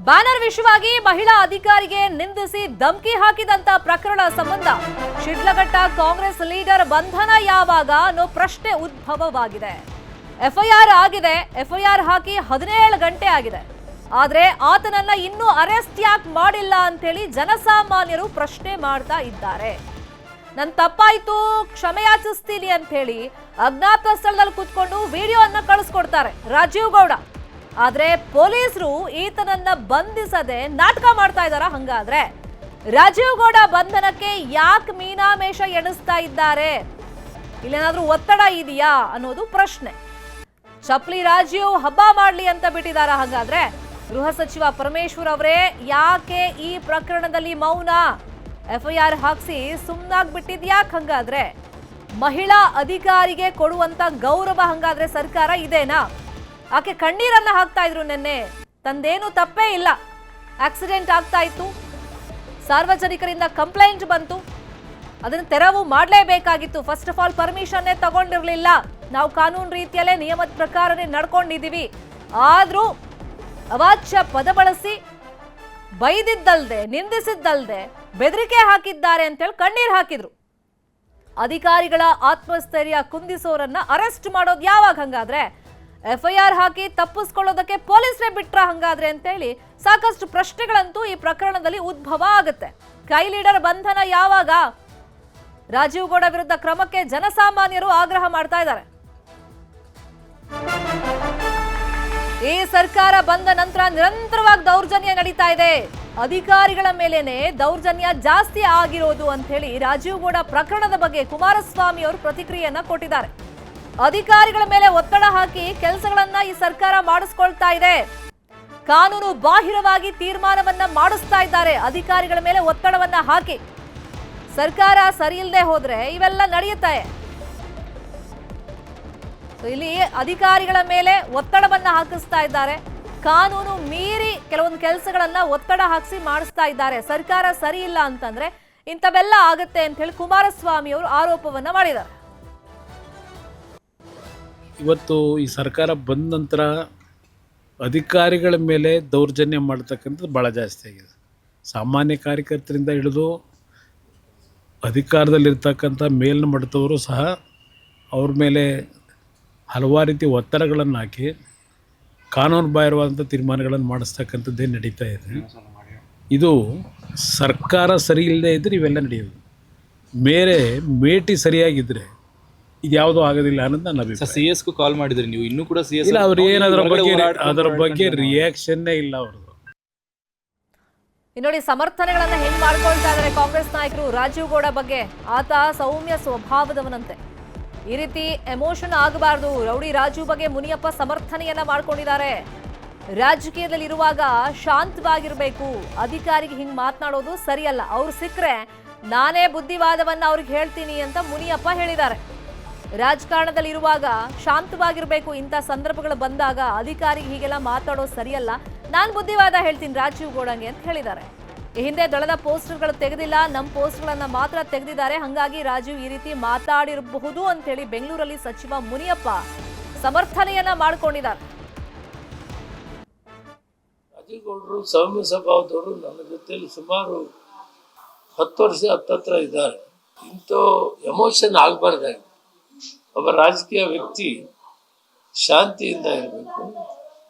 Banner ವಿಷಯವಾಗಿ ಮಹಿಳಾ ಅಧಿಕಾರಿಗೆ ನಿಂದಿಸಿ ಧಮಕಿ ಹಾಕಿದಂತ ಪ್ರಕರಣ ಸಂಬಂಧ ಶಿಡ್ಲಘಟ್ಟ ಕಾಂಗ್ರೆಸ್ ಲೀಡರ್ ಬಂಧನ ಯಾವಾಗ ಅನ್ನೋ ಪ್ರಶ್ನೆ ಉದ್ಭವವಾಗಿದೆ. ಎಫ್ಐಆರ್ ಆಗಿದೆ. ಎಫ್ಐಆರ್ ಹಾಕಿ 17 ಗಂಟೆ ಆಗಿದೆ. ಆದ್ರೆ ಆತನನ್ನ ಇನ್ನೂ ಅರೆಸ್ಟ್ ಯಾಕೆ ಮಾಡಿಲ್ಲ ಅಂತೇಳಿ ಜನಸಾಮಾನ್ಯರು ಪ್ರಶ್ನೆ ಮಾಡ್ತಾ ಇದ್ದಾರೆ. ನನ್ ತಪ್ಪಾಯ್ತು, ಕ್ಷಮೆಯಾಚಿಸ್ತೀನಿ ಅಂತ ಹೇಳಿ ಅಜ್ಞಾತ ಸ್ಥಳದಲ್ಲಿ ಕೂತ್ಕೊಂಡು ವಿಡಿಯೋವನ್ನ ಕಳಿಸ್ಕೊಡ್ತಾರೆ ರಾಜೀವ್ ಗೌಡ. ಆದ್ರೆ ಪೊಲೀಸರು ಈತನನ್ನ ಬಂಧಿಸದೆ ನಾಟಕ ಮಾಡ್ತಾ ಇದ್ದಾರ. ಹಂಗಾದ್ರೆ ರಾಜೀವ್ ಗೌಡ ಬಂಧನಕ್ಕೆ ಯಾಕೆ ಮೀನಾಮೇಷ ಎಣಿಸ್ತಾ ಇದ್ದಾರೆ? ಇಲ್ಲೇನಾದ್ರೂ ಒತ್ತಡ ಇದೆಯಾ ಅನ್ನೋದು ಪ್ರಶ್ನೆ. ಚಪ್ಲಿ ರಾಜೀವ್ ಹಬ್ಬ ಮಾಡ್ಲಿ ಅಂತ ಬಿಟ್ಟಿದಾರ? ಹಾಗಾದ್ರೆ ಗೃಹ ಸಚಿವ ಪರಮೇಶ್ವರ್ ಅವರೇ ಯಾಕೆ ಈ ಪ್ರಕರಣದಲ್ಲಿ ಮೌನ? ಎಫ್ಐಆರ್ ಹಾಕ್ಸಿ ಸುಮ್ನಾಗ್ಬಿಟ್ಟಿದ್ಯಾಕೆ? ಹಂಗಾದ್ರೆ ಮಹಿಳಾ ಅಧಿಕಾರಿಗೆ ಕೊಡುವಂತ ಗೌರವ ಹಂಗಾದ್ರೆ ಸರ್ಕಾರ ಇದೇನಾ? ಆಕೆ ಕಣ್ಣೀರನ್ನ ಹಾಕ್ತಾ ಇದ್ರು ನಿನ್ನೆ. ತಂದೇನು ತಪ್ಪೇ ಇಲ್ಲ, ಆಕ್ಸಿಡೆಂಟ್ ಆಗ್ತಾ ಇತ್ತು, ಸಾರ್ವಜನಿಕರಿಂದ ಕಂಪ್ಲೇಂಟ್ ಬಂತು, ಅದನ್ನು ತೆರವು ಮಾಡಲೇಬೇಕಾಗಿತ್ತು. ಫಸ್ಟ್ ಆಫ್ ಆಲ್ ಪರ್ಮಿಷನ್ನೇ ತಗೊಂಡಿರ್ಲಿಲ್ಲ. ನಾವು ಕಾನೂನು ರೀತಿಯಲ್ಲೇ ನಿಯಮದ ಪ್ರಕಾರನೇ ನಡ್ಕೊಂಡಿದ್ದೀವಿ. ಆದ್ರೂ ಅವಾಚ್ಯ ಪದ ಬಳಸಿ ಬೈದಿದ್ದಲ್ದೆ, ನಿಂದಿಸಿದ್ದಲ್ದೆ ಬೆದರಿಕೆ ಹಾಕಿದ್ದಾರೆ ಅಂತೇಳಿ ಕಣ್ಣೀರ್ ಹಾಕಿದ್ರು. ಅಧಿಕಾರಿಗಳ ಆತ್ಮಸ್ಥೈರ್ಯ ಕುಂದಿಸೋರನ್ನ ಅರೆಸ್ಟ್ ಮಾಡೋದು ಯಾವಾಗ? ಹಂಗಾದ್ರೆ ಎಫ್ಐಆರ್ ಹಾಕಿ ತಪ್ಪಿಸ್ಕೊಳ್ಳೋದಕ್ಕೆ ಪೊಲೀಸರೇ ಬಿಟ್ರ ಹಂಗಾದ್ರೆ ಅಂತೇಳಿ ಸಾಕಷ್ಟು ಪ್ರಶ್ನೆಗಳಂತೂ ಈ ಪ್ರಕರಣದಲ್ಲಿ ಉದ್ಭವ ಆಗುತ್ತೆ. ಕೈ ಲೀಡರ್ ಬಂಧನ ಯಾವಾಗ? ರಾಜೀವ್ ಗೌಡ ವಿರುದ್ಧ ಕ್ರಮಕ್ಕೆ ಜನಸಾಮಾನ್ಯರು ಆಗ್ರಹ ಮಾಡ್ತಾ ಇದ್ದಾರೆ. ಈ ಸರ್ಕಾರ ಬಂದ ನಂತರ ನಿರಂತರವಾಗಿ ದೌರ್ಜನ್ಯ ನಡೀತಾ ಇದೆ. ಅಧಿಕಾರಿಗಳ ಮೇಲೇನೆ ದೌರ್ಜನ್ಯ ಜಾಸ್ತಿ ಆಗಿರೋದು ಅಂತ ಹೇಳಿ ರಾಜೀವ್ ಗೌಡ ಪ್ರಕರಣದ ಬಗ್ಗೆ ಕುಮಾರಸ್ವಾಮಿ ಅವರು ಪ್ರತಿಕ್ರಿಯೆಯನ್ನ ಕೊಟ್ಟಿದ್ದಾರೆ. ಅಧಿಕಾರಿಗಳ ಮೇಲೆ ಒತ್ತಡ ಹಾಕಿ ಕೆಲಸಗಳನ್ನ ಈ ಸರ್ಕಾರ ಮಾಡಿಸ್ಕೊಳ್ತಾ ಇದೆ. ಕಾನೂನು ಬಾಹಿರವಾಗಿ ತೀರ್ಮಾನವನ್ನ ಮಾಡಿಸ್ತಾ ಇದ್ದಾರೆ. ಅಧಿಕಾರಿಗಳ ಮೇಲೆ ಒತ್ತಡವನ್ನ ಹಾಕಿ ಸರ್ಕಾರ ಸರಿ ಇಲ್ಲದೆ ಹೋದ್ರೆ ಇವೆಲ್ಲ ನಡೆಯುತ್ತೆ. ಇಲ್ಲಿ ಅಧಿಕಾರಿಗಳ ಮೇಲೆ ಒತ್ತಡವನ್ನ ಹಾಕಿಸ್ತಾ ಇದ್ದಾರೆ. ಕಾನೂನು ಮೀರಿ ಕೆಲವೊಂದು ಕೆಲಸಗಳನ್ನ ಒತ್ತಡ ಹಾಕಿಸಿ ಮಾಡಿಸ್ತಾ ಇದ್ದಾರೆ. ಸರ್ಕಾರ ಸರಿ ಇಲ್ಲ ಅಂತಂದ್ರೆ ಇಂಥವೆಲ್ಲ ಆಗತ್ತೆ ಅಂತ ಹೇಳಿ ಕುಮಾರಸ್ವಾಮಿ ಅವರು ಆರೋಪವನ್ನ ಮಾಡಿದ್ದಾರೆ. ಇವತ್ತು ಈ ಸರ್ಕಾರ ಬಂದ ನಂತರ ಅಧಿಕಾರಿಗಳ ಮೇಲೆ ದೌರ್ಜನ್ಯ ಮಾಡ್ತಕ್ಕಂಥದ್ದು ಭಾಳ ಜಾಸ್ತಿ ಆಗಿದೆ. ಸಾಮಾನ್ಯ ಕಾರ್ಯಕರ್ತರಿಂದ ಹಿಡಿದು ಅಧಿಕಾರದಲ್ಲಿರ್ತಕ್ಕಂಥ ಮೇಲಿನ ಮಟ್ಟದವರು ಸಹ ಅವ್ರ ಮೇಲೆ ಹಲವಾರು ರೀತಿ ಒತ್ತಡಗಳನ್ನು ಹಾಕಿ ಕಾನೂನು ಬಾಹಿರವಾದಂಥ ತೀರ್ಮಾನಗಳನ್ನು ಮಾಡಿಸ್ತಕ್ಕಂಥದ್ದೇ ನಡೀತಾ ಇದೆ. ಇದು ಸರ್ಕಾರ ಸರಿ ಇಲ್ಲದೆ ಇದ್ದರೆ ಇವೆಲ್ಲ ನಡೆಯೋದು. ಮೇಟಿ ಸರಿಯಾಗಿದ್ದರೆ ಇದು ಯಾವುದೂ ಆಗೋದಿಲ್ಲ ಅನ್ನೋದು ನನ್ನ ಅಭಿಪ್ರಾಯ. CS ಗೂ ಕಾಲ್ ಮಾಡಿದ್ರಿ ನೀವು, ಇನ್ನೂ ಕೂಡ CS ಇಲ್ಲ, ಅವ್ರು ಏನು ಅದರ ಬಗ್ಗೆ ರಿಯಾಕ್ಷನ್ನೇ ಇಲ್ಲ ಅವ್ರದ್ದು. ನೋಡಿ ಸಮರ್ಥನೆಗಳನ್ನ ಹೆಂಗ್ ಮಾಡ್ಕೊಳ್ತಾ ಇದ್ದಾರೆ ಕಾಂಗ್ರೆಸ್ ನಾಯಕರು ರಾಜೀವ್ ಗೌಡ ಬಗ್ಗೆ. ಆತ ಸೌಮ್ಯ ಸ್ವಭಾವದವನಂತೆ, ಈ ರೀತಿ ಎಮೋಷನ್ ಆಗಬಾರ್ದು. ರೌಡಿ ರಾಜು ಬಗ್ಗೆ ಮುನಿಯಪ್ಪ ಸಮರ್ಥನೆಯನ್ನ ಮಾಡ್ಕೊಂಡಿದ್ದಾರೆ. ರಾಜಕೀಯದಲ್ಲಿ ಇರುವಾಗ ಶಾಂತವಾಗಿರ್ಬೇಕು, ಅಧಿಕಾರಿಗೆ ಹಿಂಗ್ ಮಾತನಾಡೋದು ಸರಿಯಲ್ಲ, ಅವ್ರು ಸಿಕ್ಕರೆ ನಾನೇ ಬುದ್ಧಿವಾದವನ್ನ ಅವ್ರಿಗೆ ಹೇಳ್ತೀನಿ ಅಂತ ಮುನಿಯಪ್ಪ ಹೇಳಿದ್ದಾರೆ. ರಾಜಕಾರಣದಲ್ಲಿ ಇರುವಾಗ ಶಾಂತವಾಗಿರ್ಬೇಕು, ಇಂಥ ಸಂದರ್ಭಗಳು ಬಂದಾಗ ಅಧಿಕಾರಿಗೆ ಹೀಗೆಲ್ಲ ಮಾತಾಡೋದು ಸರಿಯಲ್ಲ, ನಾನು ಬುದ್ಧಿವಾದ ಹೇಳ್ತೀನಿ ರಾಜೀವ್ ಗೌಡಂಗೆ ಅಂತ ಹೇಳಿದ್ದಾರೆ. ಈ ಹಿಂದೆ ದಳದ ಪೋಸ್ಟರ್ಗಳು ತೆಗೆದಿಲ್ಲ, ನಮ್ಮ ಪೋಸ್ಟರ್ಗಳನ್ನ ಮಾತ್ರ ತೆಗೆದಿದ್ದಾರೆ, ಹಂಗಾಗಿ ರಾಜೀವ್ ಈ ರೀತಿ ಮಾತಾಡಿರಬಹುದು ಅಂತ ಹೇಳಿ ಬೆಂಗಳೂರಲ್ಲಿ ಸಚಿವ ಮುನಿಯಪ್ಪ ಸಮರ್ಥನೆಯನ್ನ ಮಾಡ್ಕೊಂಡಿದ್ದಾರೆ. ರಾಜೀವ್ ಗೌಡರು ಸೌಮ್ಯ ಸ್ವಭಾವದವರು ನನ್ನ ಜೊತೆಯಲ್ಲಿ ಸುಮಾರು 10 ವರ್ಷ ಹತ್ತತ್ರ ಇದ್ದಾರೆ. ಇಂಥ ಎಮೋಷನ್ ಆಗಬಾರ್ದಾಗಿ ಒಬ್ಬ ರಾಜಕೀಯ ವ್ಯಕ್ತಿ ಶಾಂತಿಯಿಂದ ಇರಬೇಕು.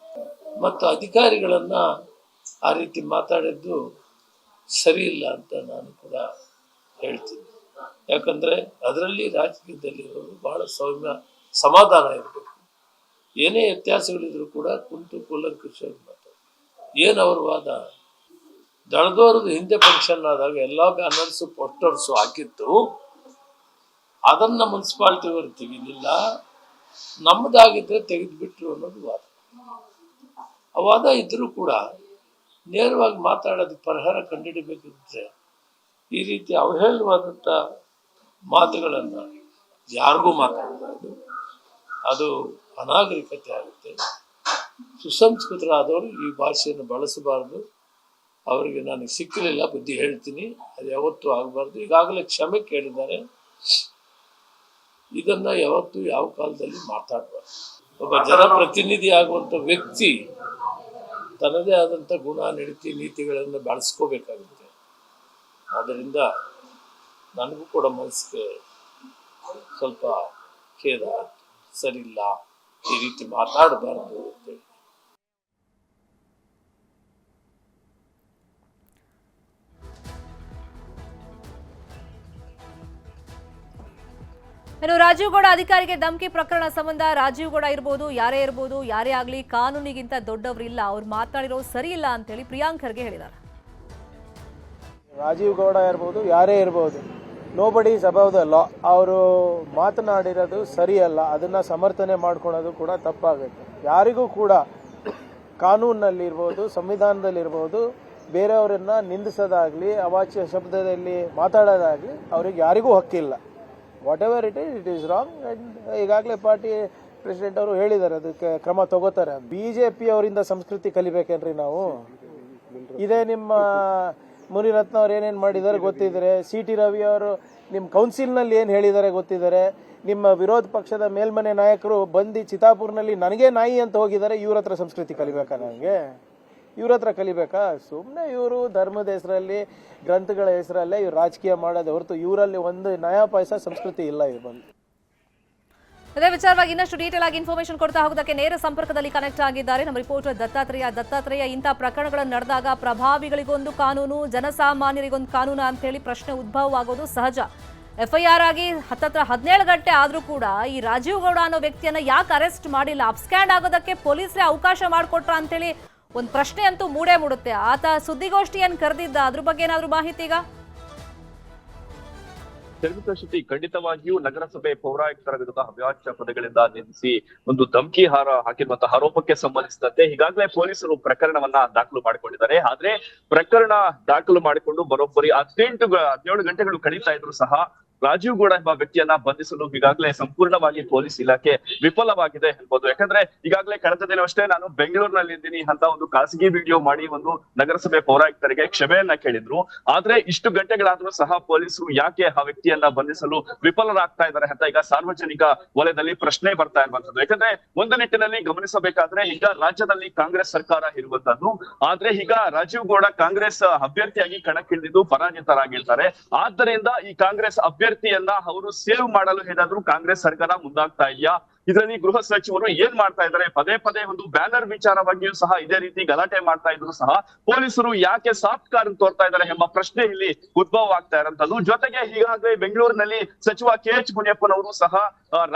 ಮತ್ತು ಅಧಿಕಾರಿಗಳನ್ನು ಆ ರೀತಿ ಮಾತಾಡಿದ್ದು ಸರಿ ಇಲ್ಲ ಅಂತ ನಾನು ಕೂಡ ಹೇಳ್ತೀನಿ. ಯಾಕಂದರೆ ಅದರಲ್ಲಿ ರಾಜಕೀಯದಲ್ಲಿರೋರು ಭಾಳ ಸೌಮ್ಯ ಸಮಾಧಾನ ಇರಬೇಕು. ಏನೇ ವ್ಯತ್ಯಾಸಗಳಿದ್ರು ಕೂಡ ಕುಂತು ಕೂಲಂಕುಷವಾಗಿ ಮಾತಾಡೋದು. ಏನು ಅವ್ರ ವಾದ? ದಳದವ್ರದ್ದು ಹಿಂದೆ ಫಂಕ್ಷನ್ ಆದಾಗ ಎಲ್ಲ ಬ್ಯಾನರ್ಸು ಪೋಸ್ಟರ್ಸು ಹಾಕಿತ್ತು, ಅದನ್ನು ಮುನ್ಸಿಪಾಲ್ಟಿಯವರು ತೆಗಿಲಿಲ್ಲ, ನಮ್ಮದಾಗಿದ್ದರೆ ತೆಗೆದುಬಿಟ್ರು ಅನ್ನೋದು ವಾದ. ಆ ವಾದ ಇದ್ದರೂ ಕೂಡ ನೇರವಾಗಿ ಮಾತಾಡೋದಕ್ಕೆ ಪರಿಹಾರ ಕಂಡುಹಿಡಿಬೇಕಿದ್ರೆ ಈ ರೀತಿ ಅವಹೇಳನವಾದಂಥ ಮಾತುಗಳನ್ನು ಯಾರಿಗೂ ಮಾತಾಡಬಾರ್ದು. ಅದು ಅನಾಗರಿಕತೆ ಆಗುತ್ತೆ. ಸುಸಂಸ್ಕೃತರಾದವರು ಈ ಭಾಷೆಯನ್ನು ಬಳಸಬಾರ್ದು. ಅವರಿಗೆ ನನಗೆ ಸಿಕ್ಕಲಿಲ್ಲ, ಬುದ್ಧಿ ಹೇಳ್ತೀನಿ, ಅದು ಯಾವತ್ತೂ ಆಗಬಾರ್ದು. ಈಗಾಗಲೇ ಕ್ಷಮೆ ಕೇಳಿದ್ದಾರೆ. ಇದನ್ನು ಯಾವತ್ತೂ ಯಾವ ಕಾಲದಲ್ಲಿ ಮಾತಾಡಬಾರ್ದು. ಒಬ್ಬ ಜನಪ್ರತಿನಿಧಿ ಆಗುವಂಥ ವ್ಯಕ್ತಿ ತನ್ನದೇ ಆದಂಥ ಗುಣ ನಡತೆ ನೀತಿಗಳನ್ನು ಬಳಸ್ಕೋಬೇಕಾಗುತ್ತೆ. ಆದ್ದರಿಂದ ನನಗೂ ಕೂಡ ಮನಸ್ಸಿಗೆ ಸ್ವಲ್ಪ ಖೇದ, ಸರಿಯಿಲ್ಲ, ಈ ರೀತಿ ಮಾತಾಡಬಾರ್ದು ಅಂತೇಳಿ. ಇನ್ನು ರಾಜೀವ್ ಗೌಡ ಅಧಿಕಾರಿಗೆ ಧಮಕಿ ಪ್ರಕರಣ ಸಂಬಂಧ ರಾಜೀವ್ ಗೌಡ ಇರ್ಬೋದು, ಯಾರೇ ಆಗಲಿ ಕಾನೂನಿಗಿಂತ ದೊಡ್ಡವರಿಲ್ಲ, ಅವ್ರು ಮಾತಾಡಿರೋದು ಸರಿ ಇಲ್ಲ ಅಂತೇಳಿ ಪ್ರಿಯಾಂಕ್ ಖರ್ಗೆ ಹೇಳಿದ್ದಾರೆ. ರಾಜೀವ್ ಗೌಡ ಇರ್ಬೋದು, ಯಾರೇ ಇರ್ಬೋದು, nobody is above the law. ಅವರು ಮಾತನಾಡಿರೋದು ಸರಿಯಲ್ಲ, ಅದನ್ನು ಸಮರ್ಥನೆ ಮಾಡ್ಕೊಳೋದು ಕೂಡ ತಪ್ಪಾಗುತ್ತೆ. ಯಾರಿಗೂ ಕೂಡ ಕಾನೂನಿನಲ್ಲಿರ್ಬೋದು, ಸಂವಿಧಾನದಲ್ಲಿರ್ಬೋದು, ಬೇರೆಯವರನ್ನು ನಿಂದಿಸೋದಾಗಲಿ, ಅವಾಚ್ಯ ಶಬ್ದದಲ್ಲಿ ಮಾತಾಡೋದಾಗಲಿ ಅವ್ರಿಗೆ ಯಾರಿಗೂ ಹಕ್ಕಿಲ್ಲ. What ever it is wrong. And ಈಗಾಗಲೇ ಪಾರ್ಟಿ ಪ್ರೆಸಿಡೆಂಟ್ ಅವರು ಹೇಳಿದ್ದಾರೆ, ಅದಕ್ಕೆ ಕ್ರಮ ತಗೋತಾರೆ. BJP ಅವರಿಂದ ಸಂಸ್ಕೃತಿ ಕಲಿಬೇಕೇನ್ರಿ ನಾವು? ಇದೇ ನಿಮ್ಮ ಮುನಿರತ್ನ ಅವ್ರು ಏನೇನು ಮಾಡಿದ್ದಾರೆ ಗೊತ್ತಿದ್ದಾರೆ. CT ರವಿ ಅವರು ನಿಮ್ಮ ಕೌನ್ಸಿಲ್ನಲ್ಲಿ ಏನು ಹೇಳಿದ್ದಾರೆ ಗೊತ್ತಿದ್ದಾರೆ. ನಿಮ್ಮ ವಿರೋಧ ಪಕ್ಷದ ಮೇಲ್ಮನೆ ನಾಯಕರು ಬಂದು ಚಿತ್ತಾಪುರ್ನಲ್ಲಿ ನನಗೆ ನಾಯಿ ಅಂತ ಹೋಗಿದ್ದಾರೆ. ಇವ್ರ ಹತ್ರ ಸಂಸ್ಕೃತಿ ಕಲಿಬೇಕಾ? ನನಗೆ ಇವ್ರ ಹತ್ರ ಕಲಿಬೇಕಾ? ಸುಮ್ಮನೆ ಇವರು ಧರ್ಮದ ಹೆಸರಲ್ಲಿ, ಗ್ರಂಥಗಳ ಹೆಸರಲ್ಲೇ ಇವ್ರು ರಾಜಕೀಯ ಮಾಡೋದು ಹೊರತು ಇವರಲ್ಲಿ ಒಂದು ನಯಾ ಪೈಸಾ ಸಂಸ್ಕೃತಿ ಇಲ್ಲ. ಇವ್ರು ಬಂದು ಇದೇ ವಿಚಾರವಾಗಿ ಇನ್ನಷ್ಟು ಡೀಟೇಲ್ ಆಗಿ ಇನ್ಫಾರ್ಮೇಶನ್ ಕೊಡ್ತಾ ಹೋಗೋದಕ್ಕೆ ನೇರ ಸಂಪರ್ಕದಲ್ಲಿ ಕನೆಕ್ಟ್ ಆಗಿದ್ದಾರೆ ನಮ್ಮ ರಿಪೋರ್ಟರ್ ದತ್ತಾತ್ರೇಯ. ಇಂಥ ಪ್ರಕರಣಗಳು ನಡೆದಾಗ ಪ್ರಭಾವಿಗಳಿಗೊಂದು ಕಾನೂನು, ಜನಸಾಮಾನ್ಯರಿಗೊಂದು ಕಾನೂನು ಅಂತ ಹೇಳಿ ಪ್ರಶ್ನೆ ಉದ್ಭವವಾಗೋದು ಸಹಜ. FIR ಆಗಿ ಹತ್ತತ್ರ 17 ಗಂಟೆ ಆದರೂ ಕೂಡ ಈ ರಾಜೀವ್ ಗೌಡ ಅನ್ನೋ ವ್ಯಕ್ತಿಯನ್ನ ಯಾಕೆ ಅರೆಸ್ಟ್ ಮಾಡಿಲ್ಲ, ಅಬ್ಸ್ಕ್ಯಾಂಡ್ ಆಗೋದಕ್ಕೆ ಪೊಲೀಸರೇ ಅವಕಾಶ ಮಾಡಿಕೊಟ್ರ ಅಂತೇಳಿ ಒಂದು ಪ್ರಶ್ನೆ ಅಂತೂ ಮೂಡೇ ಮೂಡುತ್ತೆ. ಆತ ಸುದ್ದಿಗೋಷ್ಠಿಯನ್ನು ಕರೆದಿದ್ದ, ಅದ್ರ ಬಗ್ಗೆ ಏನಾದರೂ ಮಾಹಿತಿ ಈಗ? ಶರ್ಮಿತಾ, ಖಂಡಿತವಾಗಿಯೂ ನಗರಸಭೆ ಪೌರಾಯುಕ್ತರ ವಿರುದ್ಧ ಅವ್ಯಾಚ್ಯ ಪದಗಳಿಂದ ನಿಂದಿಸಿ ಒಂದು ಧಮಕಿ ಹಾಕಿರುವಂತಹ ಆರೋಪಕ್ಕೆ ಸಂಬಂಧಿಸಿದಂತೆ ಈಗಾಗಲೇ ಪೊಲೀಸರು ಪ್ರಕರಣವನ್ನ ದಾಖಲು ಮಾಡಿಕೊಂಡಿದ್ದಾರೆ. ಆದ್ರೆ ಪ್ರಕರಣ ದಾಖಲು ಮಾಡಿಕೊಂಡು ಬರೋಬ್ಬರಿ 17 ಗಂಟೆಗಳು ಕಳೀತಾ ಇದ್ರು ಸಹ ರಾಜೀವ್ ಗೌಡ ಎಂಬ ವ್ಯಕ್ತಿಯನ್ನ ಬಂಧಿಸಲು ಈಗಾಗಲೇ ಸಂಪೂರ್ಣವಾಗಿ ಪೊಲೀಸ್ ಇಲಾಖೆ ವಿಫಲವಾಗಿದೆ ಹೇಳ್ಬೋದು. ಯಾಕಂದ್ರೆ ಈಗಾಗಲೇ ಕಳೆದ ದಿನವಷ್ಟೇ ನಾನು ಬೆಂಗಳೂರಿನಲ್ಲಿ ಇದ್ದೀನಿ ಅಂತ ಒಂದು ಖಾಸಗಿ ವಿಡಿಯೋ ಮಾಡಿ ಒಂದು ನಗರಸಭೆ ಪೌರಾಯುಕ್ತರಿಗೆ ಕ್ಷಮೆಯನ್ನ ಕೇಳಿದ್ರು. ಆದ್ರೆ ಇಷ್ಟು ಗಂಟೆಗಳಾದ್ರೂ ಸಹ ಪೊಲೀಸರು ಯಾಕೆ ಆ ವ್ಯಕ್ತಿಯನ್ನ ಬಂಧಿಸಲು ವಿಫಲರಾಗ್ತಾ ಇದ್ದಾರೆ ಅಂತ ಈಗ ಸಾರ್ವಜನಿಕ ವಲಯದಲ್ಲಿ ಪ್ರಶ್ನೆ ಬರ್ತಾ ಇರುವಂತದ್ದು. ಯಾಕಂದ್ರೆ ಒಂದು ನಿಟ್ಟಿನಲ್ಲಿ ಗಮನಿಸಬೇಕಾದ್ರೆ ಈಗ ರಾಜ್ಯದಲ್ಲಿ ಕಾಂಗ್ರೆಸ್ ಸರ್ಕಾರ ಇರುವಂತದ್ದು. ಆದ್ರೆ ಈಗ ರಾಜೀವ್ ಗೌಡ ಕಾಂಗ್ರೆಸ್ ಅಭ್ಯರ್ಥಿಯಾಗಿ ಕಣಕ್ಕಿಳಿದಿದ್ದು ಪರಾಜಿತರಾಗಿರ್ತಾರೆ. ಆದ್ದರಿಂದ ಈ ಕಾಂಗ್ರೆಸ್ ಅಭ್ಯರ್ಥಿಯನ್ನ ಅವರು ಸೇವ್ ಮಾಡಲು ಏನಾದ್ರೂ ಕಾಂಗ್ರೆಸ್ ಸರ್ಕಾರ ಮುಂದಾಗ್ತಾ ಇದೆಯಾ? ಇದರಲ್ಲಿ ಗೃಹ ಸಚಿವರು ಏನ್ ಮಾಡ್ತಾ ಇದ್ದಾರೆ? ಪದೇ ಪದೇ ಒಂದು ಬ್ಯಾನರ್ ವಿಚಾರವಾಗಿಯೂ ಸಹ ಇದೇ ರೀತಿ ಗಲಾಟೆ ಮಾಡ್ತಾ ಇದ್ರು ಸಹ ಪೊಲೀಸರು ಯಾಕೆ ಸಾಫ್ಟ್ ಕಾರ್ಡ್ ತೋರ್ತಾ ಇದ್ದಾರೆ ಎಂಬ ಪ್ರಶ್ನೆ ಇಲ್ಲಿ ಉದ್ಭವ ಆಗ್ತಾ ಇರೋಂಥದ್ದು. ಜೊತೆಗೆ ಈಗಾಗಲೇ ಬೆಂಗಳೂರಿನಲ್ಲಿ ಸಚಿವ KH ಮುನಿಯಪ್ಪನವರು ಸಹ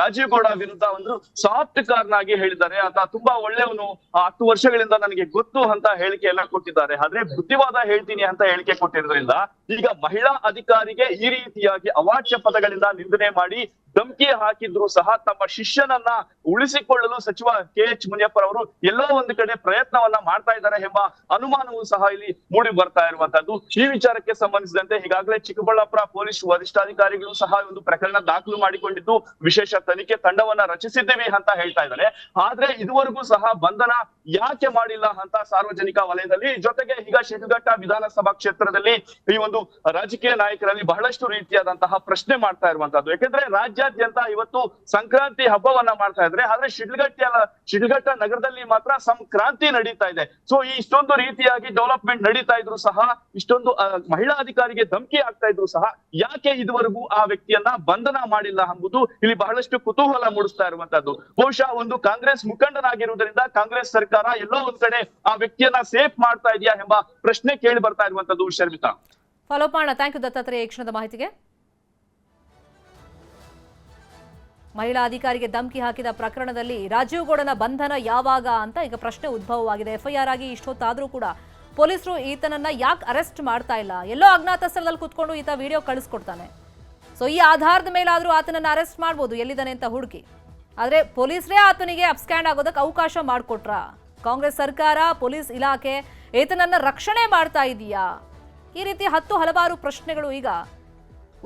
ರಾಜೀವ್ ಗೌಡ ವಿರುದ್ಧ ಒಂದು ಸಾಫ್ಟ್ ಕಾರ್ಡ್ ಆಗಿ ಹೇಳಿದ್ದಾರೆ. ಆತ ತುಂಬಾ ಒಳ್ಳೆಯವನು, 10 ವರ್ಷಗಳಿಂದ ನನಗೆ ಗೊತ್ತು ಅಂತ ಹೇಳಿಕೆ ಎಲ್ಲ ಕೊಟ್ಟಿದ್ದಾರೆ. ಆದ್ರೆ ಬುದ್ಧಿವಾದ ಹೇಳ್ತೀನಿ ಅಂತ ಹೇಳಿಕೆ ಕೊಟ್ಟಿರೋದ್ರಿಂದ ಈಗ ಮಹಿಳಾ ಅಧಿಕಾರಿಗೆ ಈ ರೀತಿಯಾಗಿ ಅವಾಚ್ಯ ಪದಗಳಿಂದ ನಿಂದನೆ ಮಾಡಿ ಧಮಕಿ ಹಾಕಿದ್ರು ಸಹ ತಮ್ಮ ಶಿಷ್ಯನನ್ನ ಉಳಿಸಿಕೊಳ್ಳಲು ಸಚಿವ KH ಮುನಿಯಪ್ಪರವರು ಎಲ್ಲೋ ಒಂದು ಕಡೆ ಪ್ರಯತ್ನವನ್ನ ಮಾಡ್ತಾ ಇದ್ದಾರೆ ಎಂಬ ಅನುಮಾನವೂ ಸಹ ಇಲ್ಲಿ ಮೂಡಿ ಬರ್ತಾ ಇರುವಂತದ್ದು. ಈ ವಿಚಾರಕ್ಕೆ ಸಂಬಂಧಿಸಿದಂತೆ ಈಗಾಗಲೇ ಚಿಕ್ಕಬಳ್ಳಾಪುರ ಪೊಲೀಸ್ ವರಿಷ್ಠಾಧಿಕಾರಿಗಳು ಸಹ ಒಂದು ಪ್ರಕರಣ ದಾಖಲು ಮಾಡಿಕೊಂಡಿದ್ದು ವಿಶೇಷ ತನಿಖೆ ತಂಡವನ್ನ ರಚಿಸಿದ್ದೇವೆ ಅಂತ ಹೇಳ್ತಾ ಇದ್ದಾರೆ. ಆದ್ರೆ ಇದುವರೆಗೂ ಸಹ ಬಂಧನ ಯಾಕೆ ಮಾಡಿಲ್ಲ ಅಂತ ಸಾರ್ವಜನಿಕ ವಲಯದಲ್ಲಿ, ಜೊತೆಗೆ ಈಗ ಶಿಡ್ಲಘಟ್ಟ ವಿಧಾನಸಭಾ ಕ್ಷೇತ್ರದಲ್ಲಿ ಈ ಒಂದು ರಾಜಕೀಯ ನಾಯಕರಲ್ಲಿ ಬಹಳಷ್ಟು ರೀತಿಯಾದಂತಹ ಪ್ರಶ್ನೆ ಮಾಡ್ತಾ ಇರುವಂತದ್ದು. ಯಾಕಂದ್ರೆ ರಾಜ್ಯಾದ್ಯಂತ ಇವತ್ತು ಸಂಕ್ರಾಂತಿ ಹಬ್ಬವನ್ನ ಮಾಡ್ತಾ ಇದ್ರೆ, ಆದ್ರೆ ಶಿಡ್ಲಘಟ್ಟ ನಗರದಲ್ಲಿ ಮಾತ್ರ ಸಂಕ್ರಾಂತಿ ನಡೀತಾ ಇದೆ. ಸೊ ಈ ಇಷ್ಟೊಂದು ರೀತಿಯಾಗಿ ಡೆವಲಪ್ಮೆಂಟ್ ನಡೀತಾ ಇದ್ರು ಸಹ, ಇಷ್ಟೊಂದು ಮಹಿಳಾ ಅಧಿಕಾರಿಗೆ ಧಮಕಿ ಆಗ್ತಾ ಇದ್ರು ಸಹ ಯಾಕೆ ಇದುವರೆಗೂ ಆ ವ್ಯಕ್ತಿಯನ್ನ ಬಂಧನ ಮಾಡಿಲ್ಲ ಎಂಬುದು ಇಲ್ಲಿ ಬಹಳಷ್ಟು ಕುತೂಹಲ ಮೂಡಿಸ್ತಾ ಇರುವಂತದ್ದು. ಬಹುಶಃ ಒಂದು ಕಾಂಗ್ರೆಸ್ ಮುಖಂಡನಾಗಿರುವುದರಿಂದ ಕಾಂಗ್ರೆಸ್ ಸರ್ಕಾರ ಎಲ್ಲೋ ಒಂದ್ ಕಡೆ ಆ ವ್ಯಕ್ತಿಯನ್ನ ಸೇಫ್ ಮಾಡ್ತಾ ಇದೆಯಾ ಎಂಬ ಪ್ರಶ್ನೆ ಕೇಳಿ ಬರ್ತಾ ಇರುವಂತದ್ದು. ಶರ್ಮಿತಾ, ಫಾಲೋ ಮಾಡೋಣ. ಥ್ಯಾಂಕ್ ಯು ದತ್ತಾತ್ರೇಯ ಈ ಕ್ಷಣದ ಮಾಹಿತಿಗೆ. ಮಹಿಳಾ ಅಧಿಕಾರಿಗೆ ಧಮಕಿ ಹಾಕಿದ ಪ್ರಕರಣದಲ್ಲಿ ರಾಜೀವ್ ಗೌಡನ ಬಂಧನ ಯಾವಾಗ ಅಂತ ಈಗ ಪ್ರಶ್ನೆ ಉದ್ಭವವಾಗಿದೆ. FIR ಆಗಿ ಇಷ್ಟೊತ್ತಾದ್ರೂ ಕೂಡ ಪೊಲೀಸರು ಈತನನ್ನ ಯಾಕೆ ಅರೆಸ್ಟ್ ಮಾಡ್ತಾ ಇಲ್ಲ? ಎಲ್ಲೋ ಅಜ್ಞಾತ ಸ್ಥಳದಲ್ಲಿ ಕೂತ್ಕೊಂಡು ಈತ ವಿಡಿಯೋ ಕಳಿಸ್ಕೊಡ್ತಾನೆ. ಸೊ ಈ ಆಧಾರದ ಮೇಲಾದ್ರೂ ಆತನನ್ನ ಅರೆಸ್ಟ್ ಮಾಡ್ಬೋದು ಎಲ್ಲಿದ್ದಾನೆ ಅಂತ ಹುಡುಕಿ. ಆದ್ರೆ ಪೊಲೀಸರೇ ಆತನಿಗೆ ಅಬ್ಸ್ಕ್ಯಾಂಡ್ ಆಗೋದಕ್ಕೆ ಅವಕಾಶ ಮಾಡಿಕೊಟ್ರ? ಕಾಂಗ್ರೆಸ್ ಸರ್ಕಾರ, ಪೊಲೀಸ್ ಇಲಾಖೆ ಈತನನ್ನ ರಕ್ಷಣೆ ಮಾಡ್ತಾ ಇದೆಯಾ? ಈ ರೀತಿ ಹಲವಾರು ಪ್ರಶ್ನೆಗಳು ಈಗ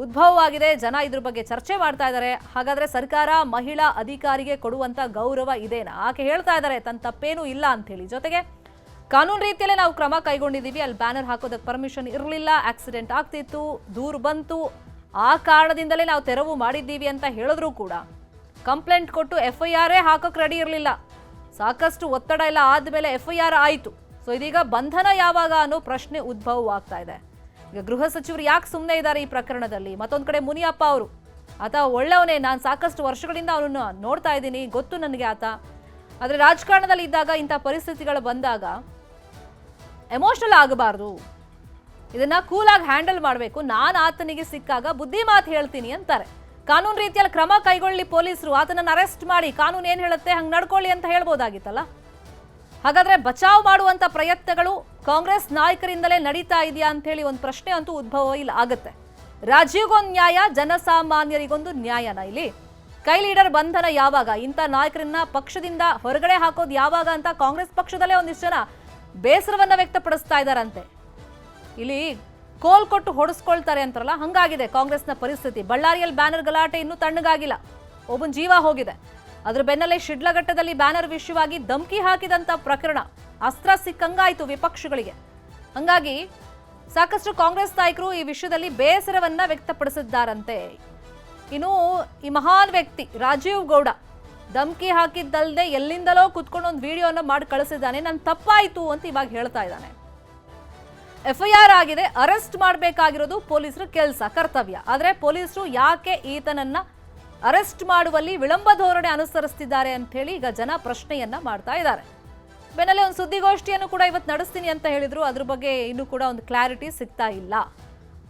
ಉದ್ಭವವಾಗಿದೆ. ಜನ ಇದ್ರ ಬಗ್ಗೆ ಚರ್ಚೆ ಮಾಡ್ತಾ ಇದ್ದಾರೆ. ಹಾಗಾದ್ರೆ ಸರ್ಕಾರ ಮಹಿಳಾ ಅಧಿಕಾರಿಗೆ ಕೊಡುವಂತ ಗೌರವ ಇದೇನಾ? ಆಕೆ ಹೇಳ್ತಾ ಇದ್ದಾರೆ ತನ್ನ ತಪ್ಪೇನೂ ಇಲ್ಲ ಅಂತ ಹೇಳಿ. ಜೊತೆಗೆ ಕಾನೂನು ರೀತಿಯಲ್ಲೇ ನಾವು ಕ್ರಮ ಕೈಗೊಂಡಿದ್ದೀವಿ, ಅಲ್ಲಿ ಬ್ಯಾನರ್ ಹಾಕೋದಕ್ಕೆ ಪರ್ಮಿಷನ್ ಇರಲಿಲ್ಲ, ಆಕ್ಸಿಡೆಂಟ್ ಆಗ್ತಿತ್ತು, ದೂರು ಬಂತು, ಆ ಕಾರಣದಿಂದಲೇ ನಾವು ತೆರವು ಮಾಡಿದ್ದೀವಿ ಅಂತ ಹೇಳಿದ್ರು ಕೂಡ ಕಂಪ್ಲೇಂಟ್ ಕೊಟ್ಟು FIR ಹಾಕೋಕೆ ರೆಡಿ ಇರಲಿಲ್ಲ. ಸಾಕಷ್ಟು ಒತ್ತಡ ಎಲ್ಲ ಆದಮೇಲೆ FIR ಆಯಿತು. ಸೊ ಇದೀಗ ಬಂಧನ ಯಾವಾಗ ಅನ್ನೋ ಪ್ರಶ್ನೆ ಉದ್ಭವವಾಗ್ತಾ ಇದೆ. ಈಗ ಗೃಹ ಸಚಿವರು ಯಾಕೆ ಸುಮ್ಮನೆ ಇದ್ದಾರೆ ಈ ಪ್ರಕರಣದಲ್ಲಿ? ಮತ್ತೊಂದು ಕಡೆ ಮುನಿಯಪ್ಪ ಅವರು, ಆತ ಒಳ್ಳೆಯವನೇ, ನಾನು ಸಾಕಷ್ಟು ವರ್ಷಗಳಿಂದ ಅವನನ್ನು ನೋಡ್ತಾ ಇದ್ದೀನಿ, ಗೊತ್ತು ನನಗೆ ಆತ. ಆದರೆ ರಾಜಕಾರಣದಲ್ಲಿ ಇದ್ದಾಗ ಇಂಥ ಪರಿಸ್ಥಿತಿಗಳು ಬಂದಾಗ ಎಮೋಷನಲ್ ಆಗಬಾರ್ದು, ಇದನ್ನ ಕೂಲಾಗಿ ಹ್ಯಾಂಡಲ್ ಮಾಡಬೇಕು. ನಾನು ಆತನಿಗೆ ಸಿಕ್ಕಾಗ ಬುದ್ಧಿ ಮಾತು ಹೇಳ್ತೀನಿ ಅಂತಾರೆ. ಕಾನೂನು ರೀತಿಯಲ್ಲಿ ಕ್ರಮ ಕೈಗೊಳ್ಳಿ ಪೊಲೀಸರು, ಆತನನ್ನು ಅರೆಸ್ಟ್ ಮಾಡಿ, ಕಾನೂನು ಏನು ಹೇಳುತ್ತೆ ಹಂಗೆ ನಡ್ಕೊಳ್ಳಿ ಅಂತ ಹೇಳ್ಬೋದಾಗಿತ್ತಲ್ಲ. ಹಾಗಾದ್ರೆ ಬಚಾವ್ ಮಾಡುವಂತ ಪ್ರಯತ್ನಗಳು ಕಾಂಗ್ರೆಸ್ ನಾಯಕರಿಂದಲೇ ನಡೀತಾ ಇದೆಯಾ ಅಂತ ಹೇಳಿ ಒಂದು ಪ್ರಶ್ನೆ ಅಂತೂ ಉದ್ಭವ ಇಲ್ಲ ಆಗುತ್ತೆ. ರಾಜೀವ್ಗೊಂದು ನ್ಯಾಯ, ಜನಸಾಮಾನ್ಯರಿಗೊಂದು ನ್ಯಾಯನ ಇಲ್ಲಿ? ಕೈ ಲೀಡರ್ ಬಂಧನ ಯಾವಾಗ? ಇಂಥ ನಾಯಕರನ್ನ ಪಕ್ಷದಿಂದ ಹೊರಗಡೆ ಹಾಕೋದು ಯಾವಾಗ ಅಂತ ಕಾಂಗ್ರೆಸ್ ಪಕ್ಷದಲ್ಲೇ ಒಂದಿಷ್ಟು ಜನ ಬೇಸರವನ್ನ ವ್ಯಕ್ತಪಡಿಸ್ತಾ ಇದ್ದಾರಂತೆ. ಇಲ್ಲಿ ಕೋಲ್ ಕೊಟ್ಟು ಹೊಡೆಸ್ಕೊಳ್ತಾರೆ ಅಂತಾರಲ್ಲ, ಹಂಗಾಗಿದೆ ಕಾಂಗ್ರೆಸ್ನ ಪರಿಸ್ಥಿತಿ. ಬಳ್ಳಾರಿಯಲ್ಲಿ ಬ್ಯಾನರ್ ಗಲಾಟೆ ಇನ್ನೂ ತಣ್ಣಗಾಗಿಲ್ಲ, ಒಬ್ಬನ ಜೀವ ಹೋಗಿದೆ. ಅದ್ರ ಬೆನ್ನಲ್ಲೇ ಶಿಡ್ಲಘಟ್ಟದಲ್ಲಿ ಬ್ಯಾನರ್ ವಿಷಯವಾಗಿ ಧಮಕಿ ಹಾಕಿದಂತ ಪ್ರಕರಣ, ಅಸ್ತ್ರ ಸಿಕ್ಕಂಗಾಯ್ತು ವಿಪಕ್ಷಗಳಿಗೆ. ಹಂಗಾಗಿ ಸಾಕಷ್ಟು ಕಾಂಗ್ರೆಸ್ ನಾಯಕರು ಈ ವಿಷಯದಲ್ಲಿ ಬೇಸರವನ್ನ ವ್ಯಕ್ತಪಡಿಸಿದ್ದಾರಂತೆ. ಇನ್ನು ಈ ಮಹಾನ್ ವ್ಯಕ್ತಿ ರಾಜೀವ್ ಗೌಡ ಧಮಕಿ ಹಾಕಿದ್ದಲ್ಲದೆ ಎಲ್ಲಿಂದಲೋ ಕುತ್ಕೊಂಡು ಒಂದು ವಿಡಿಯೋನ ಮಾಡಿ ಕಳಿಸಿದ್ದಾನೆ. ನನ್ನ ತಪ್ಪಾಯಿತು ಅಂತ ಇವಾಗ ಹೇಳ್ತಾ ಇದ್ದಾನೆ. FIR ಆಗಿದೆ, ಅರೆಸ್ಟ್ ಮಾಡಬೇಕಾಗಿರೋದು ಪೊಲೀಸರ ಕೆಲಸ, ಕರ್ತವ್ಯ. ಆದರೆ ಪೊಲೀಸರು ಯಾಕೆ ಈತನನ್ನ ಅರೆಸ್ಟ್ ಮಾಡುವಲ್ಲಿ ವಿಳಂಬ ಧೋರಣೆ ಅನುಸರಿಸ್ತಿದ್ದಾರೆ ಅಂತ ಹೇಳಿ ಈಗ ಜನ ಪ್ರಶ್ನೆಯನ್ನ ಮಾಡ್ತಾ ಇದ್ದಾರೆ. ಬೆನ್ನಲ್ಲೇ ಒಂದು ಸುದ್ದಿಗೋಷ್ಠಿಯನ್ನು ಕೂಡ ಇವತ್ತು ನಡೆಸ್ತೀನಿ ಅಂತ ಹೇಳಿದ್ರು. ಅದ್ರ ಬಗ್ಗೆ ಇನ್ನೂ ಕೂಡ ಒಂದು ಕ್ಲಾರಿಟಿ ಸಿಗ್ತಾ ಇಲ್ಲ.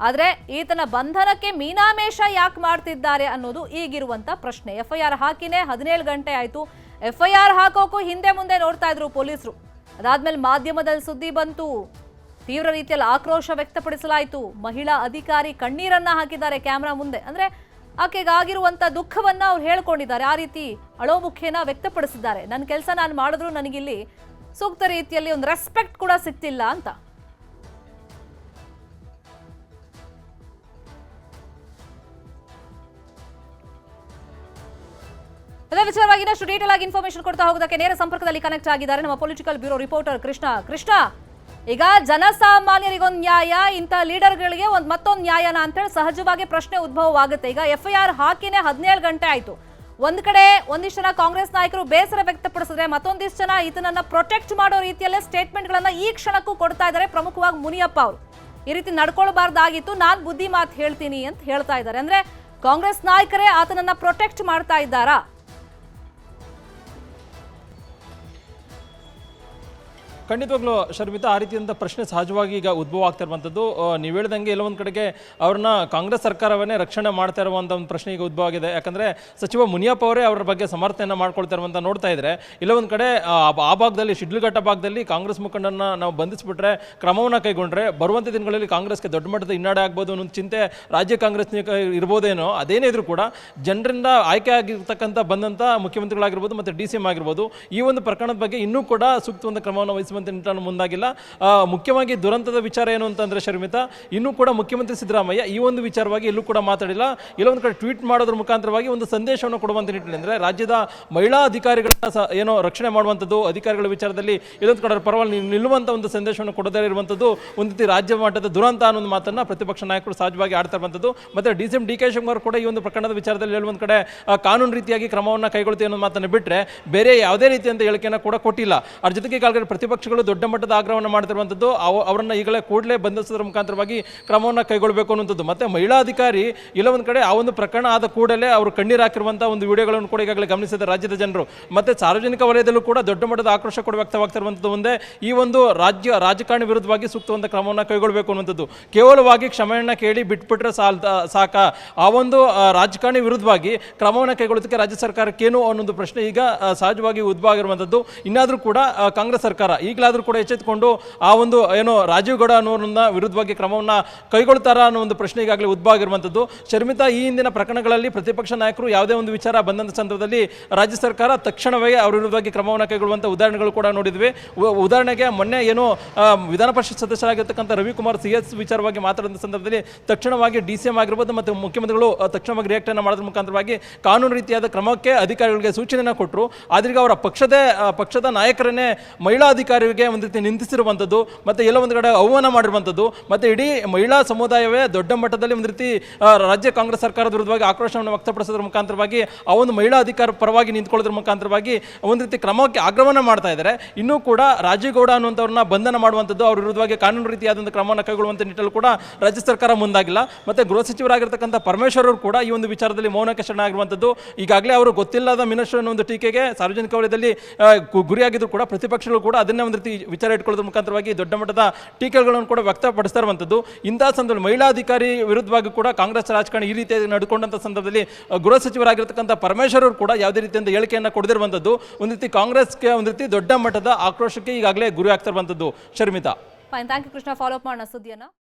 ಆದರೆ ಈತನ ಬಂಧನಕ್ಕೆ ಮೀನಾಮೇಷ ಯಾಕೆ ಮಾಡ್ತಿದ್ದಾರೆ ಅನ್ನೋದು ಈಗಿರುವಂತ ಪ್ರಶ್ನೆ. FIR ಹಾಕಿನೇ 17 ಗಂಟೆ ಆಯ್ತು. FIR ಹಾಕೋಕ್ಕೂ ಹಿಂದೆ ಮುಂದೆ ನೋಡ್ತಾ ಇದ್ರು ಪೊಲೀಸರು. ಅದಾದ್ಮೇಲೆ ಮಾಧ್ಯಮದಲ್ಲಿ ಸುದ್ದಿ ಬಂತು, ತೀವ್ರ ರೀತಿಯಲ್ಲಿ ಆಕ್ರೋಶ ವ್ಯಕ್ತಪಡಿಸಲಾಯಿತು. ಮಹಿಳಾ ಅಧಿಕಾರಿ ಕಣ್ಣೀರನ್ನ ಹಾಕಿದ್ದಾರೆ ಕ್ಯಾಮ್ರಾ ಮುಂದೆ. ಅಂದ್ರೆ ಆಕೆಗಾಗಿರುವಂತ ದುಃಖವನ್ನ ಅವ್ರು ಹೇಳ್ಕೊಂಡಿದ್ದಾರೆ. ಆ ರೀತಿ ಅಳೋ ಮುಖೇನ ವ್ಯಕ್ತಪಡಿಸಿದ್ದಾರೆ. ನನ್ನ ಕೆಲಸ ನಾನು ಮಾಡಿದ್ರು ನನಗಿಲ್ಲಿ ಸೂಕ್ತ ರೀತಿಯಲ್ಲಿ ಒಂದು ರೆಸ್ಪೆಕ್ಟ್ ಕೂಡ ಸಿಗ್ತಿಲ್ಲ ಅಂತ. ಅದೇ ವಿಚಾರವಾಗಿ ಇನ್ನಷ್ಟು ಡೀಟೇಲ್ ಆಗಿ ಇನ್ಫಾರ್ಮೇಶನ್ ಕೊಡ್ತಾ ಹೋಗೋದಕ್ಕೆ ನೇರ ಸಂಪರ್ಕದಲ್ಲಿ ಕನೆಕ್ಟ್ ಆಗಿದ್ದಾರೆ ನಮ್ಮ ಪೊಲಿಟಿಕಲ್ ಬ್ಯೂರೋ ರಿಪೋರ್ಟರ್ ಕೃಷ್ಣ. ಈಗ ಜನಸಾಮಾನ್ಯರಿಗೊಂದು ನ್ಯಾಯ, ಇಂಥ ಲೀಡರ್ಗಳಿಗೆ ಮತ್ತೊಂದು ನ್ಯಾಯನ ಅಂತೇಳಿ ಸಹಜವಾಗಿ ಪ್ರಶ್ನೆ ಉದ್ಭವವಾಗುತ್ತೆ. ಈಗ FIR ಹಾಕಿನೇ 17 ಗಂಟೆ ಆಯ್ತು. ಒಂದ್ ಕಡೆ ಒಂದಿಷ್ಟು ಜನ ಕಾಂಗ್ರೆಸ್ ನಾಯಕರು ಬೇಸರ ವ್ಯಕ್ತಪಡಿಸಿದ್ರೆ, ಮತ್ತೊಂದಿಷ್ಟು ಜನ ಇದನ್ನ ಪ್ರೊಟೆಕ್ಟ್ ಮಾಡೋ ರೀತಿಯಲ್ಲೇ ಸ್ಟೇಟ್ಮೆಂಟ್ ಗಳನ್ನ ಈ ಕ್ಷಣಕ್ಕೂ ಕೊಡ್ತಾ ಇದ್ದಾರೆ. ಪ್ರಮುಖವಾಗಿ ಮುನಿಯಪ್ಪ ಅವರು ಈ ರೀತಿ ನಡ್ಕೊಳ್ಬಾರ್ದಾಗಿತ್ತು, ನಾನ್ ಬುದ್ಧಿ ಮಾತು ಹೇಳ್ತೀನಿ ಅಂತ ಹೇಳ್ತಾ ಇದ್ದಾರೆ. ಅಂದ್ರೆ ಕಾಂಗ್ರೆಸ್ ನಾಯಕರೇ ಆತನನ್ನ ಪ್ರೊಟೆಕ್ಟ್ ಮಾಡ್ತಾ ಇದ್ದಾರಾ? ಖಂಡಿತವಾಗ್ಲೂ ಶರ್ಮಿತಾ, ಆ ರೀತಿಯಿಂದ ಪ್ರಶ್ನೆ ಸಹಜವಾಗಿ ಈಗ ಉದ್ಭವ ಆಗ್ತಾ ಇರುವಂಥದ್ದು. ನೀವು ಹೇಳಿದಂಗೆ ಎಲ್ಲೊಂದು ಕಡೆಗೆ ಅವ್ರನ್ನ ಕಾಂಗ್ರೆಸ್ ಸರ್ಕಾರವನ್ನೇ ರಕ್ಷಣೆ ಮಾಡ್ತಾ ಇರುವಂಥ ಒಂದು ಪ್ರಶ್ನೆ ಈಗ ಉದ್ಭವ ಆಗಿದೆ. ಯಾಕಂದರೆ ಸಚಿವ ಮುನಿಯಪ್ಪ ಅವರೇ ಅವರ ಬಗ್ಗೆ ಸಮರ್ಥನೆಯನ್ನು ಮಾಡ್ಕೊಳ್ತಾ ಇರುವಂಥ ನೋಡ್ತಾ ಇದ್ರೆ, ಇಲ್ಲೊಂದು ಕಡೆ ಆ ಭಾಗದಲ್ಲಿ ಶಿಡ್ಲಘಟ್ಟ ಭಾಗದಲ್ಲಿ ಕಾಂಗ್ರೆಸ್ ಮುಖಂಡರನ್ನ ನಾವು ಬಂಧಿಸಿಬಿಟ್ರೆ, ಕ್ರಮವನ್ನು ಕೈಗೊಂಡ್ರೆ ಬರುವಂಥ ದಿನಗಳಲ್ಲಿ ಕಾಂಗ್ರೆಸ್ಗೆ ದೊಡ್ಡ ಮಟ್ಟದ ಹಿನ್ನಡೆ ಆಗ್ಬೋದು ಅನ್ನೋ ಚಿಂತೆ ರಾಜ್ಯ ಕಾಂಗ್ರೆಸ್ ಇರ್ಬೋದೇನೋ. ಅದೇನೇ ಇದ್ರೂ ಕೂಡ ಜನರಿಂದ ಆಯ್ಕೆ ಆಗಿರ್ತಕ್ಕಂಥ ಬಂದಂಥ ಮುಖ್ಯಮಂತ್ರಿಗಳಾಗಿರ್ಬೋದು ಮತ್ತು DCM ಆಗಿರ್ಬೋದು ಈ ಒಂದು ಪ್ರಕರಣದ ಬಗ್ಗೆ ಇನ್ನೂ ಕೂಡ ಸೂಕ್ತ ಒಂದು ಕ್ರಮವನ್ನು ವಹಿಸುವಂತೆ ಮುಂದಾಗಿಲ್ಲ. ಮುಖ್ಯವಾಗಿ ದುರಂತದ ವಿಚಾರ ಏನು ಅಂತಂದ್ರೆ ಶರ್ಮಿತಾ, ಇನ್ನೂ ಕೂಡ ಮುಖ್ಯಮಂತ್ರಿ ಸಿದ್ದರಾಮಯ್ಯ ಈ ಒಂದು ವಿಚಾರವಾಗಿ ಎಲ್ಲೂ ಕೂಡ ಮಾತಾಡಿಲ್ಲ. ಇಲ್ಲೊಂದು ಕಡೆ ಟ್ವೀಟ್ ಮಾಡೋದ್ರ ಮುಖಾಂತರವಾಗಿ ಒಂದು ಸಂದೇಶವನ್ನು ಕೊಡುವಂತ ನಿಟ್ಟಿನಲ್ಲಿ, ಅಂದರೆ ರಾಜ್ಯದ ಮಹಿಳಾ ಅಧಿಕಾರಿಗಳನ್ನ ಏನೋ ರಕ್ಷಣೆ ಮಾಡುವಂಥದ್ದು, ಅಧಿಕಾರಿಗಳ ವಿಚಾರದಲ್ಲಿ ಇಲ್ಲೊಂದು ಕಡೆ ಪರವಾಗಿ ನಿಲ್ಲುವಂಥ ಒಂದು ಸಂದೇಶವನ್ನು ಕೊಡದೇ ಇರುವಂಥದ್ದು ಒಂದು ರೀತಿ ರಾಜ್ಯ ಮಟ್ಟದ ದುರಂತ ಅನ್ನೋ ಒಂದು ಮಾತನ್ನ ಪ್ರತಿಪಕ್ಷ ನಾಯಕರು ಸಹಜವಾಗಿ ಆಡ್ತಾ ಇರುವಂಥದ್ದು. ಮತ್ತೆ DCM DK ಶಿವಕುಮಾರ್ ಕೂಡ ಈ ಒಂದು ಪ್ರಕರಣದ ವಿಚಾರದಲ್ಲಿ ಒಂದು ಕಡೆ ಕಾನೂನು ರೀತಿಯಾಗಿ ಕ್ರಮವನ್ನು ಕೈಗೊಳ್ತೀವಿ ಅನ್ನೋ ಮಾತನ್ನು ಬಿಟ್ಟರೆ ಬೇರೆ ಯಾವುದೇ ರೀತಿಯಂತ ಹೇಳಿಕೆಯನ್ನು ಕೂಡ ಕೊಟ್ಟಿಲ್ಲ. ಅದ್ರ ಜೊತೆಗೆ ಈಗಾಗಲೇ ಪ್ರತಿಪಕ್ಷಗಳು ದೊಡ್ಡ ಮಟ್ಟದ ಆಗ್ರಹವನ್ನು ಮಾಡ್ತಿರುವಂಥದ್ದು, ಅವರನ್ನ ಈಗಲೇ ಕೂಡಲೇ ಬಂಧಿಸೋದ್ರ ಮುಖಾಂತರವಾಗಿ ಕ್ರಮವನ್ನು ಕೈಗೊಳ್ಳಬೇಕು ಅನ್ನುವಂಥದ್ದು. ಮತ್ತೆ ಮಹಿಳಾ ಅಧಿಕಾರಿ ಇಲ್ಲ ಒಂದು ಕಡೆ ಆ ಒಂದು ಪ್ರಕರಣ ಆದ ಕೂಡಲೇ ಅವರು ಕಣ್ಣೀರು ಹಾಕಿರುವಂತಹ ಒಂದು ವಿಡಿಯೋಗಳನ್ನು ಕೂಡ ಈಗಾಗಲೇ ಗಮನಿಸಿದ ರಾಜ್ಯದ ಜನರು. ಮತ್ತೆ ಸಾರ್ವಜನಿಕ ವಲಯದಲ್ಲೂ ಕೂಡ ದೊಡ್ಡ ಮಟ್ಟದ ಆಕ್ರೋಶ ಕೂಡ ವ್ಯಕ್ತವಾಗ್ತಿರುವಂಥದ್ದು ಒಂದೇ, ಈ ಒಂದು ರಾಜಕಾರಣ ವಿರುದ್ಧವಾಗಿ ಸೂಕ್ತವಾದ ಕ್ರಮವನ್ನು ಕೈಗೊಳ್ಳಬೇಕು ಅನ್ನುವಂಥದ್ದು. ಕೇವಲವಾಗಿ ಕ್ಷಮೆಯನ್ನ ಕೇಳಿ ಬಿಟ್ಬಿಟ್ರೆ ಸಾಕ, ಆ ಒಂದು ರಾಜಕಾರಣಿ ವಿರುದ್ಧವಾಗಿ ಕ್ರಮವನ್ನು ಕೈಗೊಳ್ಳೋದಕ್ಕೆ ರಾಜ್ಯ ಸರ್ಕಾರಕ್ಕೇನು ಅನ್ನೊಂದು ಪ್ರಶ್ನೆ ಈಗ ಸಹಜವಾಗಿ ಉದ್ಭವ ಆಗಿರುವಂಥದ್ದು. ಇನ್ನಾದರೂ ಕೂಡ ಕಾಂಗ್ರೆಸ್ ಸರ್ಕಾರ ಈಗಲಾದರೂ ಕೂಡ ಎಚ್ಚೆತ್ತುಕೊಂಡು ಆ ಒಂದು ಏನೋ ರಾಜೀವ್ ಗೌಡ ಅನ್ನೋರನ್ನ ವಿರುದ್ಧವಾಗಿ ಕ್ರಮವನ್ನು ಕೈಗೊಳ್ತಾರಾ ಅನ್ನೋ ಒಂದು ಪ್ರಶ್ನೆ ಈಗಾಗಲೇ ಉದ್ಭವ ಆಗಿರುವಂಥದ್ದು. ಶರ್ಮಿತಾ, ಈ ಹಿಂದಿನ ಪ್ರಕರಣಗಳಲ್ಲಿ ಪ್ರತಿಪಕ್ಷ ನಾಯಕರು ಯಾವುದೇ ಒಂದು ವಿಚಾರ ಬಂದಂಥ ಸಂದರ್ಭದಲ್ಲಿ ರಾಜ್ಯ ಸರ್ಕಾರ ತಕ್ಷಣವೇ ಅವರ ವಿರುದ್ಧವಾಗಿ ಕ್ರಮವನ್ನು ಕೈಗೊಳ್ಳುವಂಥ ಉದಾಹರಣೆಗಳು ಕೂಡ ನೋಡಿದ್ವಿ. ಉದಾಹರಣೆಗೆ ಮೊನ್ನೆ ಏನು ವಿಧಾನ ಪರಿಷತ್ ಸದಸ್ಯರಾಗಿರ್ತಕ್ಕಂಥ ರವಿಕುಮಾರ್ CS ವಿಚಾರವಾಗಿ ಮಾತಾಡಿದ ಸಂದರ್ಭದಲ್ಲಿ ತಕ್ಷಣವಾಗಿ DCM ಆಗಿರ್ಬೋದು ಮತ್ತು ಮುಖ್ಯಮಂತ್ರಿಗಳು ತಕ್ಷಣವಾಗಿ ರಿಯಾಕ್ಟ್ ಅನ್ನು ಮಾಡೋದ್ರ ಮುಖಾಂತರವಾಗಿ ಕಾನೂನು ರೀತಿಯಾದ ಕ್ರಮಕ್ಕೆ ಅಧಿಕಾರಿಗಳಿಗೆ ಸೂಚನೆಯನ್ನು ಕೊಟ್ಟರು. ಆದ್ರೀಗ ಅವರ ಪಕ್ಷದ ನಾಯಕರನ್ನೇ ಮಹಿಳಾ ಅಧಿಕಾರಿ ಅಧಿಕಾರಿಗೆ ಒಂದು ರೀತಿ ನಿಂದಿಸಿರುವಂಥದ್ದು ಮತ್ತು ಎಲ್ಲ ಒಂದು ಕಡೆ ಅವಮಾನ ಮಾಡಿರುವಂಥದ್ದು ಮತ್ತು ಇಡೀ ಮಹಿಳಾ ಸಮುದಾಯವೇ ದೊಡ್ಡ ಮಟ್ಟದಲ್ಲಿ ಒಂದು ರೀತಿ ರಾಜ್ಯ ಕಾಂಗ್ರೆಸ್ ಸರ್ಕಾರದ ವಿರುದ್ಧವಾಗಿ ಆಕ್ರೋಶವನ್ನು ವ್ಯಕ್ತಪಡಿಸೋದ್ರ ಮುಖಾಂತರವಾಗಿ ಆ ಒಂದು ಮಹಿಳಾ ಅಧಿಕಾರ ಪರವಾಗಿ ನಿಂತ್ಕೊಳ್ಳೋದ್ರ ಮುಖಾಂತರವಾಗಿ ಒಂದು ರೀತಿ ಕ್ರಮಕ್ಕೆ ಆಗ್ರಹವನ್ನು ಮಾಡ್ತಾ ಇದ್ದಾರೆ. ಇನ್ನೂ ಕೂಡ ರಾಜೀವ್ ಗೌಡ ಅನ್ನುವಂಥವ್ರನ್ನ ಬಂಧನ ಮಾಡುವಂಥದ್ದು, ಅವ್ರ ವಿರುದ್ಧವಾಗಿ ಕಾನೂನು ರೀತಿಯಾದಂಥ ಕ್ರಮವನ್ನು ಕೈಗೊಳ್ಳುವಂಥ ನಿಟ್ಟಲ್ಲಿ ಕೂಡ ರಾಜ್ಯ ಸರ್ಕಾರ ಮುಂದಾಗಿಲ್ಲ. ಮತ್ತು ಗೃಹ ಸಚಿವರಾಗಿರ್ತಕ್ಕಂಥ ಪರಮೇಶ್ವರ್ ಅವರು ಕೂಡ ಈ ಒಂದು ವಿಚಾರದಲ್ಲಿ ಮೌನಕ್ಕೆ ಶರಣಾಗಿರುವಂಥದ್ದು. ಈಗಾಗಲೇ ಅವರು ಗೊತ್ತಿಲ್ಲದ ಮಿನಿಸ್ಟರ್ ಅನ್ನೋ ಒಂದು ಟೀಕೆಗೆ ಸಾರ್ವಜನಿಕ ವಲಯದಲ್ಲಿ ಗುರಿಯಾಗಿದ್ರು ಕೂಡ ಪ್ರತಿಪಕ್ಷಗಳು ಕೂಡ ಅದನ್ನೇ ಒಂದು ರೀತಿ ವಿಚಾರ ಇಟ್ಕೊಳ್ಳೋದ್ರ ಮುಖಾಂತರವಾಗಿ ದೊಡ್ಡ ಮಟ್ಟದ ಟೀಕೆಗಳನ್ನು ಕೂಡ ವ್ಯಕ್ತಪಡಿಸ್ತಾ ಇರುವಂಥದ್ದು. ಇಂತಹ ಸಂದರ್ಭದಲ್ಲಿ ಮಹಿಳಾ ಅಧಿಕಾರಿ ವಿರುದ್ಧವಾಗಿ ಕೂಡ ಕಾಂಗ್ರೆಸ್ ರಾಜಕಾರಣ ಈ ರೀತಿಯಾಗಿ ನಡ್ಕೊಂಡಂಥ ಸಂದರ್ಭದಲ್ಲಿ ಗೃಹ ಸಚಿವರಾಗಿರ್ತಕ್ಕಂಥ ಪರಮೇಶ್ವರ್ ಅವರು ಕೂಡ ಯಾವುದೇ ರೀತಿಯಿಂದ ಹೇಳಿಕೆಯನ್ನು ಕೊಡದಿರುವಂಥದ್ದು ಒಂದು ರೀತಿ ಕಾಂಗ್ರೆಸ್ಗೆ ಒಂದು ರೀತಿ ದೊಡ್ಡ ಮಟ್ಟದ ಆಕ್ರೋಶಕ್ಕೆ ಈಗಾಗಲೇ ಗುರಿ ಆಗ್ತಾ ಇರುವಂಥದ್ದು. Sharmita, fine, thank you Krishna. Follow up ಮಾಡೋಣ ಸುದ್ದಿಯನ್ನ.